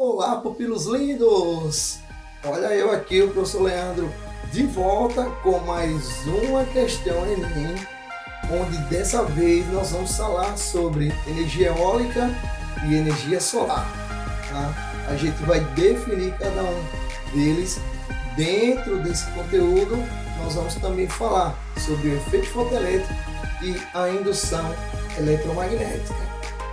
Olá, pupilos lindos! Olha eu aqui, o professor Leandro, de volta com mais uma questão Enem, onde dessa vez nós vamos falar sobre energia eólica e energia solar. Tá? A gente vai definir cada um deles. Dentro desse conteúdo, nós vamos também falar sobre o efeito fotoelétrico e a indução eletromagnética.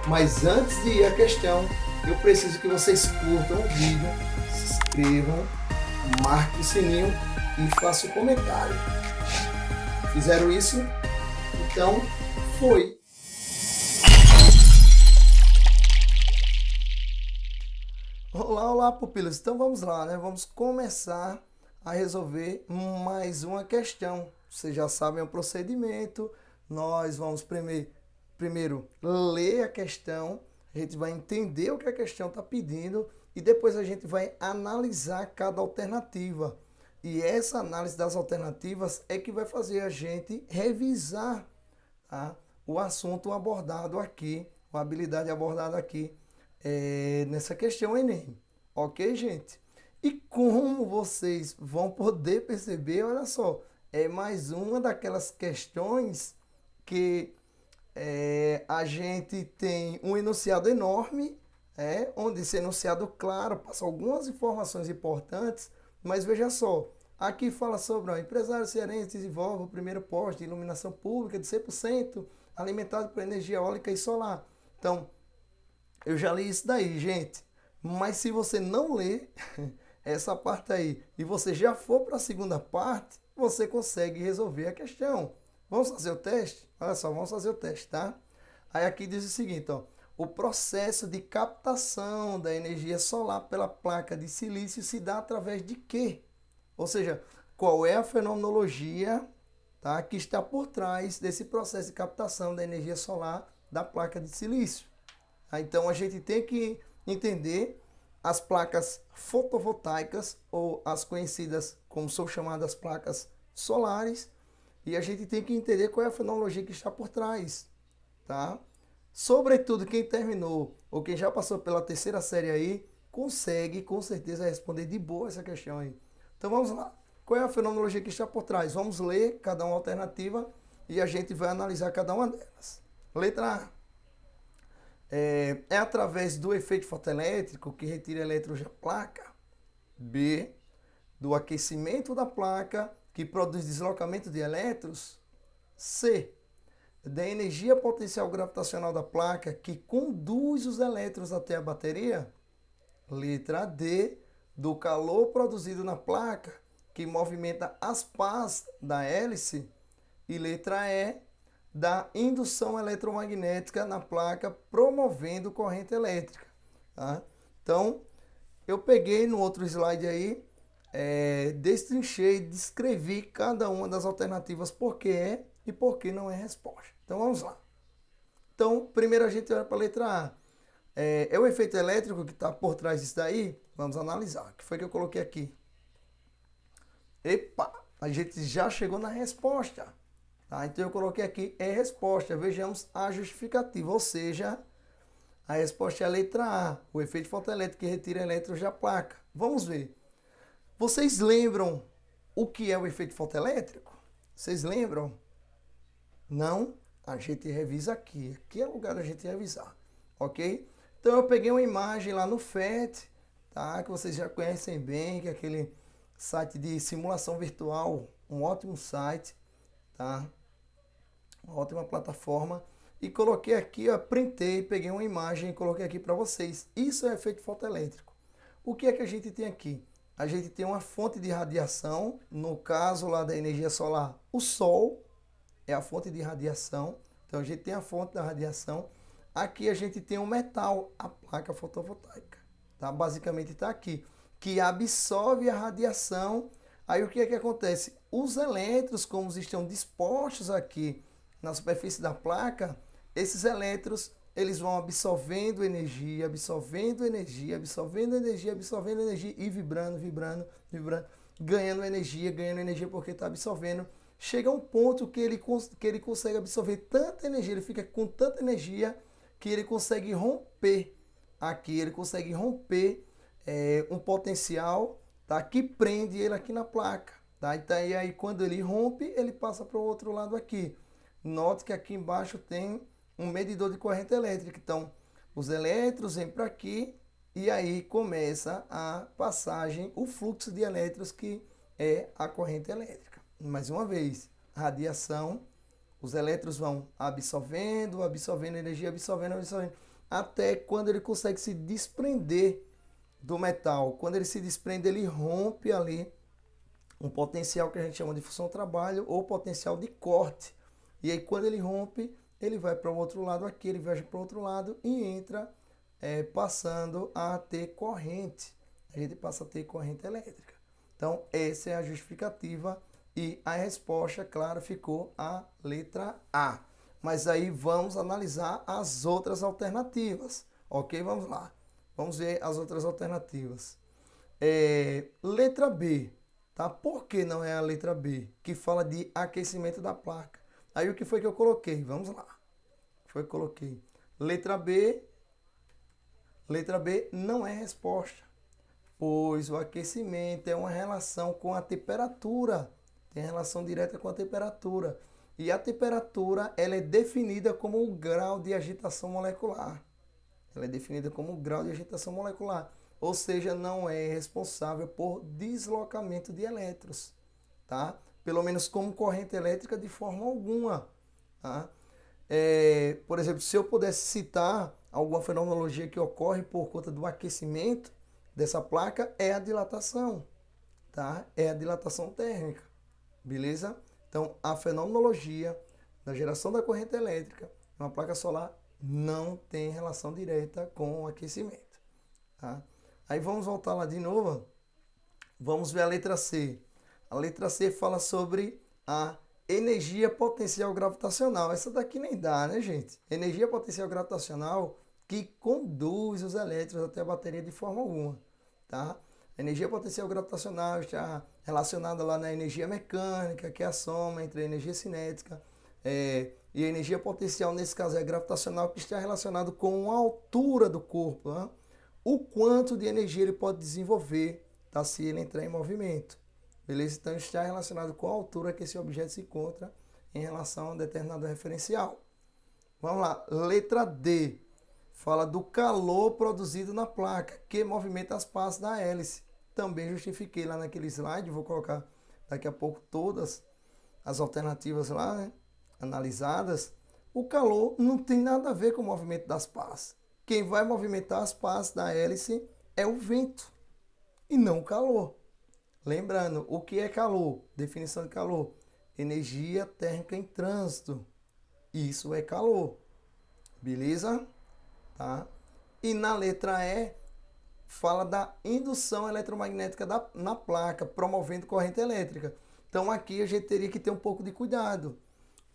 Mas antes de ir à questão, eu preciso que vocês curtam o vídeo, se inscrevam, marquem o sininho e façam um comentário. Fizeram isso? Então, foi! Olá, pupilos! Então vamos lá, né? Vamos começar a resolver mais uma questão. Vocês já sabem o procedimento. Nós vamos primeiro ler a questão. A gente vai entender o que a questão está pedindo e depois a gente vai analisar cada alternativa. E essa análise das alternativas é que vai fazer a gente revisar, tá, o assunto abordado aqui, a habilidade abordada aqui nessa questão Enem. Ok, gente? E como vocês vão poder perceber, olha só, é mais uma daquelas questões que a gente tem um enunciado enorme, onde esse enunciado, claro, passa algumas informações importantes, mas veja só, aqui fala sobre o empresário cearense desenvolve o primeiro poste de iluminação pública de 100% alimentado por energia eólica e solar. Então, eu já li isso daí, gente, mas se você não ler essa parte aí e você já for para a segunda parte, você consegue resolver a questão. Vamos fazer o teste? Olha só, vamos fazer o teste, tá? Aí aqui diz o seguinte, ó. O processo de captação da energia solar pela placa de silício se dá através de quê? Ou seja, qual é a fenomenologia, tá, que está por trás desse processo de captação da energia solar da placa de silício? Então a gente tem que entender as placas fotovoltaicas, ou as conhecidas como são chamadas placas solares, e a gente tem que entender qual é a fenomenologia que está por trás, tá? Sobretudo quem terminou ou quem já passou pela terceira série aí, consegue com certeza responder de boa essa questão aí. Então vamos lá. Qual é a fenomenologia que está por trás? Vamos ler cada uma alternativa e a gente vai analisar cada uma delas. Letra A. É através do efeito fotoelétrico que retira elétrons da placa. B. Do aquecimento da placa que produz deslocamento de elétrons. C. Da energia potencial gravitacional da placa que conduz os elétrons até a bateria. Letra D. Do calor produzido na placa que movimenta as pás da hélice. E letra E. Da indução eletromagnética na placa promovendo corrente elétrica. Tá? Então, eu peguei no outro slide aí, destrinchei, descrevi cada uma das alternativas por que é e por que não é resposta. Então vamos lá. Então, primeiro a gente vai para a letra A. É o efeito elétrico que está por trás disso daí? Vamos analisar. O que foi que eu coloquei aqui? Epa, a gente já chegou na resposta. Tá? Então eu coloquei aqui resposta. Vejamos a justificativa, ou seja, a resposta é a letra A, o efeito fotoelétrico que retira elétrons da placa. Vamos ver. Vocês lembram o que é o efeito fotoelétrico? Vocês lembram? Não? A gente revisa aqui. Aqui é o lugar da gente revisar. Ok? Então eu peguei uma imagem lá no FET, tá? Que vocês já conhecem bem, que é aquele site de simulação virtual, um ótimo site, tá? Uma ótima plataforma. E coloquei aqui, ó, printei, peguei uma imagem e coloquei aqui para vocês. Isso é efeito fotoelétrico. O que é que a gente tem aqui? A gente tem uma fonte de radiação, no caso lá da energia solar, o Sol é a fonte de radiação. Então a gente tem a fonte da radiação. Aqui a gente tem um metal, a placa fotovoltaica. Tá? Basicamente está aqui, que absorve a radiação. Aí o que é que acontece? Os elétrons, como estão dispostos aqui na superfície da placa, esses elétrons, eles vão absorvendo energia, absorvendo energia, absorvendo energia, absorvendo energia e vibrando, vibrando, vibrando, ganhando energia porque está absorvendo. Chega um ponto que ele consegue absorver tanta energia, ele fica com tanta energia que ele consegue romper aqui, ele consegue romper um potencial, tá, que prende ele aqui na placa. Tá? E aí quando ele rompe, ele passa para o outro lado aqui. Note que aqui embaixo tem um medidor de corrente elétrica. Então, os elétrons vêm para aqui e aí começa a passagem, o fluxo de elétrons que é a corrente elétrica. Mais uma vez, radiação, os elétrons vão absorvendo energia, absorvendo, até quando ele consegue se desprender do metal. Quando ele se desprende, ele rompe ali um potencial que a gente chama de função-trabalho ou potencial de corte. E aí quando ele rompe, ele vai para o outro lado aqui, ele viaja para o outro lado e entra passando a ter corrente. A gente passa a ter corrente elétrica. Então essa é a justificativa e a resposta, claro, ficou a letra A. Mas aí vamos analisar as outras alternativas. Ok? Vamos lá. Vamos ver as outras alternativas. Letra B. Tá? Por que não é a letra B? Que fala de aquecimento da placa. Aí o que foi que eu coloquei? Vamos lá. Foi que eu coloquei. Letra B não é resposta. Pois o aquecimento é uma relação com a temperatura. Tem relação direta com a temperatura. E a temperatura ela é definida como o grau de agitação molecular. Ela é definida como o grau de agitação molecular. Ou seja, não é responsável por deslocamento de elétrons, tá? Pelo menos como corrente elétrica de forma alguma, tá? Por exemplo, se eu pudesse citar alguma fenomenologia que ocorre por conta do aquecimento dessa placa, é a dilatação, tá? É a dilatação térmica, beleza? Então, a fenomenologia da geração da corrente elétrica em uma placa solar não tem relação direta com o aquecimento, tá? Aí vamos voltar lá de novo. Vamos ver a letra C. A letra C fala sobre a energia potencial gravitacional. Essa daqui nem dá, né, gente? Energia potencial gravitacional que conduz os elétrons até a bateria de forma alguma, tá? A energia potencial gravitacional está relacionada lá na energia mecânica, que é a soma entre a energia cinética e a energia potencial, nesse caso, é gravitacional, que está relacionado com a altura do corpo, né? O quanto de energia ele pode desenvolver, tá, se ele entrar em movimento. Beleza? Então está relacionado com a altura que esse objeto se encontra em relação a um determinado referencial. Vamos lá, letra D. Fala do calor produzido na placa, que movimenta as partes da hélice. Também justifiquei lá naquele slide, vou colocar daqui a pouco todas as alternativas lá, né, analisadas. O calor não tem nada a ver com o movimento das partes. Quem vai movimentar as partes da hélice é o vento e não o calor. Lembrando, o que é calor? Definição de calor: energia térmica em trânsito. Isso é calor. Beleza? Tá? E na letra E, fala da indução eletromagnética na placa, promovendo corrente elétrica. Então aqui a gente teria que ter um pouco de cuidado,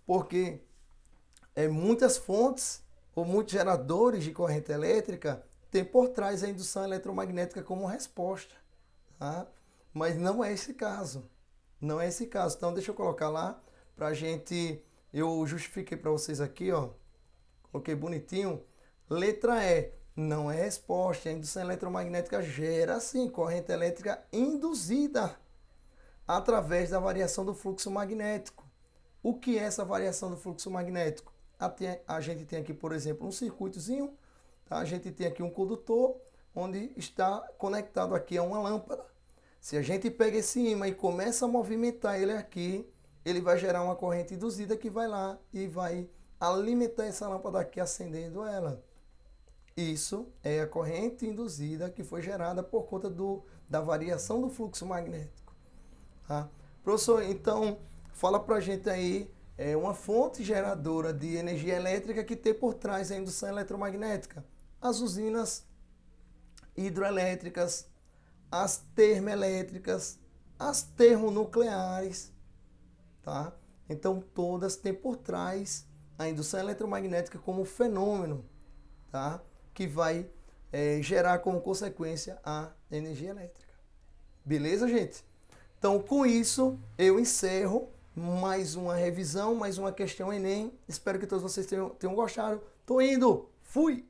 porque muitas fontes ou muitos geradores de corrente elétrica têm por trás a indução eletromagnética como resposta, tá? Mas não é esse caso. Não é esse caso. Então deixa eu colocar lá pra gente. Eu justifiquei para vocês aqui, ó. Coloquei bonitinho. Letra E não é resposta. A indução eletromagnética gera sim corrente elétrica induzida através da variação do fluxo magnético. O que é essa variação do fluxo magnético? A gente tem aqui, por exemplo, um circuitozinho, tá? A gente tem aqui um condutor onde está conectado aqui a uma lâmpada. Se a gente pega esse ímã e começa a movimentar ele aqui, ele vai gerar uma corrente induzida que vai lá e vai alimentar essa lâmpada aqui, acendendo ela. Isso é a corrente induzida que foi gerada por conta da variação do fluxo magnético. Tá? Professor, então, fala pra gente aí uma fonte geradora de energia elétrica que tem por trás a indução eletromagnética. As usinas hidroelétricas, as termoelétricas, as termonucleares, tá? Então todas têm por trás a indução eletromagnética como fenômeno, tá? Que vai gerar como consequência a energia elétrica. Beleza, gente? Então com isso eu encerro mais uma revisão, mais uma questão Enem. Espero que todos vocês tenham gostado. Tô indo! Fui!